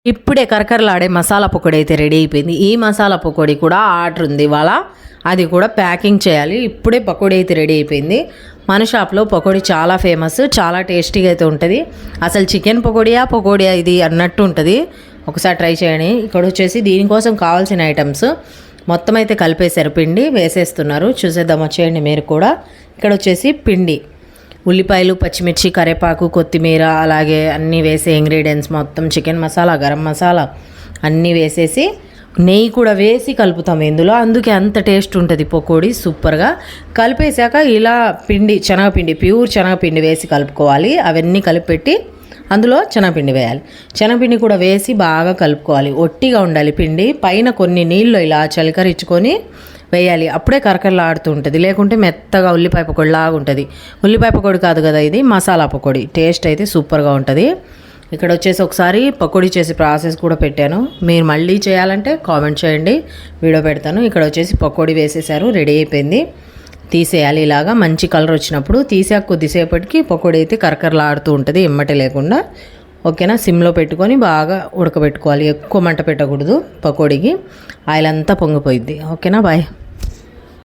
ఇప్పుడే కరకరలాడే మసాలా పకోడీ అయితే రెడీ అయిపోయింది. ఈ మసాలా పకోడీ కూడా ఆర్డర్ ఉంది ఇవాళ, అది కూడా ప్యాకింగ్ చేయాలి. ఇప్పుడే పకోడీ అయితే రెడీ అయిపోయింది. మన షాప్లో పకోడీ చాలా ఫేమస్, చాలా టేస్టీగా అయితే ఉంటుంది. అసలు చికెన్ పకోడీయా ఇది అన్నట్టు ఉంటుంది. ఒకసారి ట్రై చేయండి. ఇక్కడ వచ్చేసి దీనికోసం కావాల్సిన ఐటమ్స్ మొత్తం అయితే కలిపేశారు, పిండి వేసేస్తున్నారు. చూసేద్దాం వచ్చేయండి మీరు కూడా. ఇక్కడ వచ్చేసి పిండి, ఉల్లిపాయలు, పచ్చిమిర్చి, కరివేపాకు, కొత్తిమీర, అలాగే అన్నీ వేసే ఇంగ్రీడియంట్స్ మొత్తం, చికెన్ మసాలా, గరం మసాలా అన్నీ వేసేసి నెయ్యి కూడా వేసి కలుపుతాం ఇందులో. అందుకే అంత టేస్ట్ ఉంటుంది పకోడీ సూపర్గా. కలిపేశాక ఇలా పిండి, శనగపిండి, ప్యూర్ శనగపిండి వేసి కలుపుకోవాలి. అవన్నీ కలిపెట్టి అందులో శనగపిండి వేయాలి. శనగపిండి కూడా వేసి బాగా కలుపుకోవాలి. ఒట్టిగా ఉండాలి పిండి. పైన కొన్ని నీళ్ళు ఇలా చలికరించుకొని వేయాలి. అప్పుడే కరకరలాడుతూ ఉంటుంది, లేకుంటే మెత్తగా ఉల్లిపాయ పకోడీ లాగా ఉంటుంది. ఉల్లిపాయ పకోడీ కాదు కదా ఇది, మసాలా పకోడీ. టేస్ట్ అయితే సూపర్గా ఉంటుంది. ఇక్కడ వచ్చేసి ఒకసారి పకోడీ చేసే ప్రాసెస్ కూడా పెట్టాను. మీరు మళ్ళీ చేయాలంటే కామెంట్ చేయండి, వీడియో పెడతాను. ఇక్కడ వచ్చేసి పకోడీ వేసేసారు, రెడీ అయిపోయింది. తీసేయాలి. ఇలాగా మంచి కలర్ వచ్చినప్పుడు తీసాక కొద్దిసేపటికి పకోడీ అయితే కరకరలాడుతూ ఉంటుంది, ఎమ్మటి లేకుండా. ఓకేనా, సిమ్లో పెట్టుకొని బాగా ఉడకబెట్టుకోవాలి. ఎక్కువ మంట పెట్టకూడదు పకోడీకి, ఆయిల్ అంతా పొంగిపోయిద్ది. ఓకేనా, బాయ్.